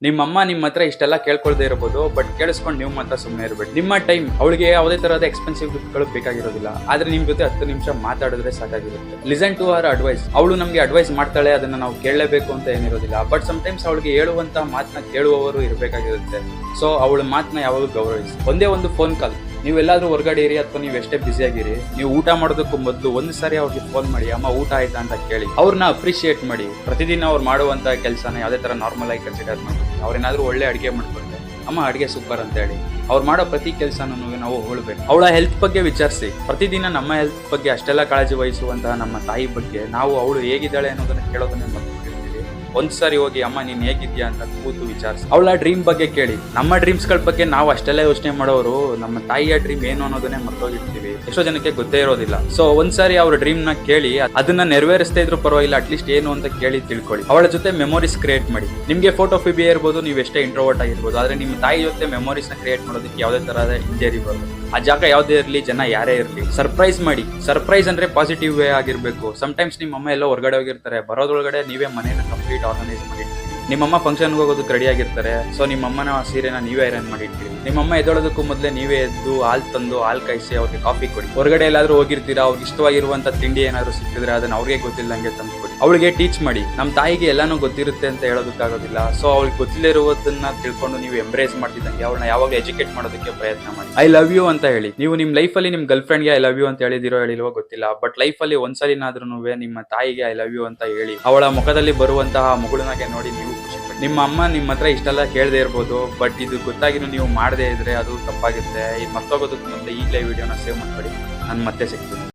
ನಿಮ್ಮಮ್ಮ ನಿಮ್ಮ ಹತ್ರ ಇಷ್ಟೆಲ್ಲ ಕೇಳ್ಕೊಳ್ದೇ ಇರಬಹುದು, ಬಟ್ ಕೇಳಿಸ್ಕೊಂಡು ನೀವು ಮಾತ್ರ ಸುಮ್ಮನೆ ಇರಬೇಡಿ. ನಿಮ್ಮ ಟೈಮ್ ಅವಳಿಗೆ ಯಾವುದೇ ತರಹದ ಎಕ್ಸ್ಪೆನ್ಸಿವ್ ಗಿಫ್ಟ್ಗಳು ಬೇಕಾಗಿರೋದಿಲ್ಲ, ಆದ್ರೆ ನಿಮ್ ಜೊತೆ 10 ನಿಮಿಷ ಮಾತಾಡಿದ್ರೆ ಸಾಕಾಗಿರುತ್ತೆ. Listen to our advice. ಅವಳು ನಮಗೆ ಅಡ್ವೈಸ್ ಮಾಡ್ತಾಳೆ, ಅದನ್ನ ನಾವು ಕೇಳಲೇಬೇಕು ಅಂತ ಏನಿರೋದಿಲ್ಲ. ಬಟ್ ಸಮಟೈಮ್ಸ್ ಅವಳಿಗೆ ಹೇಳುವಂತ ಮಾತನ್ನ ಕೇಳುವವರು ಇರಬೇಕಾಗಿರುತ್ತೆ. ಸೊ ಅವಳ ಮಾತನ್ನ ಯಾವಾಗಲೂ ಗೌರವಿಸಿ. ಒಂದೇ ಒಂದು ಫೋನ್ ಕಾಲ್, ನೀವು ಎಲ್ಲಾದ್ರೂ ಹೊರಗಡೆ ಇರಿ ಅಥವಾ ನೀವು ಎಷ್ಟೇ ಬ್ಯುಸಿ ಆಗಿರಿ, ನೀವು ಊಟ ಮಾಡೋದಕ್ಕೂ ಮೊದಲು ಒಂದು ಸಾರಿ ಅವ್ರಿಗೆ ಫೋನ್ ಮಾಡಿ, ಅಮ್ಮ ಊಟ ಆಯ್ತಾ ಅಂತ ಕೇಳಿ. ಅವ್ರನ್ನ ಅಪ್ರಿಶಿಯೇಟ್ ಮಾಡಿ. ಪ್ರತಿದಿನ ಅವ್ರು ಮಾಡುವಂತ ಕೆಲಸನ ಯಾವುದೇ ತರ ನಾರ್ಮಲ್ ಆಗಿ ಕನ್ಸಿಡರ್ ಮಾಡಿ. ಅವ್ರೇನಾದ್ರೂ ಒಳ್ಳೆ ಅಡಿಗೆ ಮಾಡ್ಕೊಡ್ತಾರೆ, ಅಮ್ಮ ಅಡಿಗೆ ಸೂಪರ್ ಅಂತ ಹೇಳಿ. ಅವ್ರು ಮಾಡೋ ಪ್ರತಿ ಕೆಲಸನೂ ನಾವು ಹೊಳ್ಬೇಕು. ಅವಳ ಹೆಲ್ತ್ ಬಗ್ಗೆ ವಿಚಾರಿಸಿ. ಪ್ರತಿದಿನ ನಮ್ಮ ಹೆಲ್ತ್ ಬಗ್ಗೆ ಅಷ್ಟೆಲ್ಲ ಕಾಳಜಿ ವಹಿಸುವಂತಹ ನಮ್ಮ ತಾಯಿ ಬಗ್ಗೆ ನಾವು ಅವಳು ಹೇಗಿದ್ದಾಳೆ ಅನ್ನೋದನ್ನ ಕೇಳೋದನ್ನೇ ಮರ್ತಿರ್ತೀವಿ. ಒಂದ್ಸರಿ ಹೋಗಿ ಅಮ್ಮ ನೀನ್ ಹೇಗಿದ್ಯಾ ಅಂತ ಕೂತು ವಿಚಾರಿಸಿ. ಅವಳ ಡ್ರೀಮ್ ಬಗ್ಗೆ ಕೇಳಿ. ನಮ್ಮ ಡ್ರೀಮ್ಸ್ ಗಳ ಬಗ್ಗೆ ನಾವು ಅಷ್ಟೆಲ್ಲ ಯೋಚನೆ ಮಾಡೋರು ನಮ್ಮ ತಾಯಿಯ ಡ್ರೀಮ್ ಏನು ಅನ್ನೋದನ್ನೇ ಮರ್ತೋಗಿರ್ತೀವಿ. ಎಷ್ಟೋ ಜನಕ್ಕೆ ಗೊತ್ತೇ ಇರೋದಿಲ್ಲ. ಸೊ ಒಂದ್ಸಾರಿ ಅವ್ರ ಡ್ರೀಮ್ ನ ಕೇಳಿ, ಅದನ್ನ ನೆರವೇರಿಸದೇ ಇದ್ರು ಪರವಾಗಿಲ್ಲ, ಅಟ್ಲೀಸ್ಟ್ ಏನು ಅಂತ ಕೇಳಿ ತಿಳ್ಕೊಳ್ಳಿ. ಅವಳ ಜೊತೆ ಮೆಮೊರೀಸ್ ಕ್ರಿಯೇಟ್ ಮಾಡಿ. ನಿಮ್ಗೆ ಫೋಟೋ ಫಿಬಿಯಾ ಇರ್ಬೋದು, ನೀವು ಎಷ್ಟೇ ಇಂಟ್ರೋವರ್ಟ್ ಆಗಿರ್ಬೋದು, ಆದ್ರೆ ನಿಮ್ಮ ತಾಯಿ ಜೊತೆ ಮೆಮೊರೀಸ್ ನ ಕ್ರಿಯೇಟ್ ಮಾಡೋದಕ್ಕೆ ಯಾವುದೇ ತರಹದ ಇಂಜರಿ ಬರೋದು. ಆ ಜಾಗ ಯಾವುದೇ ಇರಲಿ, ಜನ ಯಾರೇ ಇರಲಿ, ಸರ್ಪ್ರೈಸ್ ಮಾಡಿ. ಸರ್ಪ್ರೈಸ್ ಅಂದ್ರೆ ಪಾಸಿಟಿವ್ ವೇ ಆಗಿರ್ಬೇಕು. ಸಮಟೈಮ್ಸ್ ನಿಮ್ಮ ಅಮ್ಮ ಎಲ್ಲೋ ಹೊರಗಡೆ ಹೋಗಿರ್ತಾರೆ, ಬರೋದ್ರೊಳಗಡೆ ನೀವೇ ಮನೇನ ಕಂಪ್ಲೀಟ್ ಆರ್ಗನೈಸ್ ಮಾಡಿ. ನಿಮ್ಮಮ್ಮ ಫಂಕ್ಷನ್ಗೆ ಹೋಗೋದಕ್ಕೆ ರೆಡಿ ಆಗಿರ್ತಾರೆ, ಸೊ ನಿಮ್ಮಮ್ಮನ ಸೀರೆನ ನೀವೇ ಐರನ್ ಮಾಡಿ ಇಟ್ಟಿರಿ. ನಿಮ್ಮಮ್ಮ ಎದ್ದೊಳೋದಕ್ಕೂ ಮೊದಲೇ ನೀವೇ ಎದ್ದು ಹಾಲು ತಂದು ಹಾಲು ಕಾಯಿಸಿ ಅವ್ರಿಗೆ ಕಾಫಿ ಕೊಡಿ. ಹೊರಗಡೆ ಎಲ್ಲಾದ್ರೂ ಹೋಗಿರ್ತೀರಾ, ಅವ್ರಿಗೆ ಇಷ್ಟವಾಗಿರುವಂತ ತಿಂಡಿ ಏನಾದ್ರು ಸಿಕ್ಕಿದ್ರೆ ಅದನ್ನ ಅವ್ರಿಗೆ ಗೊತ್ತಿಲ್ಲಂಗೆ ತಂದು ಕೊಡಿ. ಅವಳಿಗೆ ಟೀಚ್ ಮಾಡಿ. ನಮ್ಮ ತಾಯಿಗೆ ಎಲ್ಲಾನು ಗೊತ್ತಿರುತ್ತೆ ಅಂತ ಹೇಳೋದಕ್ಕಾಗೋದಿಲ್ಲ. ಸೊ ಅವಳಿಗೆ ಗೊತ್ತಿಲ್ಲ ಇರುವುದನ್ನ ತಿಳ್ಕೊಂಡು ನೀವು ಎಂಬ್ರೇಸ್ ಮಾಡ್ತಿದ್ದಂಗೆ ಅವಳನ್ನ ಯಾವಾಗಲೂ ಎಜುಕೇಟ್ ಮಾಡೋದಕ್ಕೆ ಪ್ರಯತ್ನ ಮಾಡಿ. ಐ ಲವ್ ಯು ಅಂತ ಹೇಳಿ. ನೀವು ನಿಮ್ಮ ಲೈಫಲ್ಲಿ ನಿಮ್ಮ ಗರ್ಲ್ ಫ್ರೆಂಡ್ಗೆ ಐ ಲವ್ ಯು ಅಂತ ಹೇಳಿಲ್ವೋ ಗೊತ್ತಿಲ್ಲ, ಬಟ್ ಲೈಫಲ್ಲಿ ಒಂದ್ಸಲಿನಾದ್ರೂ ನಿಮ್ಮ ತಾಯಿಗೆ ಐ ಲವ್ ಯು ಅಂತ ಹೇಳಿ. ಅವಳ ಮುಖದಲ್ಲಿ ಬರುವಂತಹ ಮುಗುಳುನಾಗೆ ನೋಡಿ ನೀವು ಖುಷಿ ಪಡಿ. ನಿಮ್ಮ ಅಮ್ಮ ನಿಮ್ಮ ಹತ್ರ ಇಷ್ಟೆಲ್ಲ ಕೇಳದೆ ಇರ್ಬೋದು, ಬಟ್ ಇದು ಗೊತ್ತಾಗಿನೂ ನೀವು ಮಾಡದೇ ಇದ್ರೆ ಅದು ತಪ್ಪಾಗುತ್ತೆ. ಇದು ಮರ್ತೋಗೋದಕ್ಕೆ ಮೊದಲು ಈಗಲೇ ವಿಡಿಯೋನ ಸೇವ್ ಮಾಡ್ಕೊಳ್ಳಿ. ನಾನು ಮತ್ತೆ ಸಿಗ್ತೀನಿ.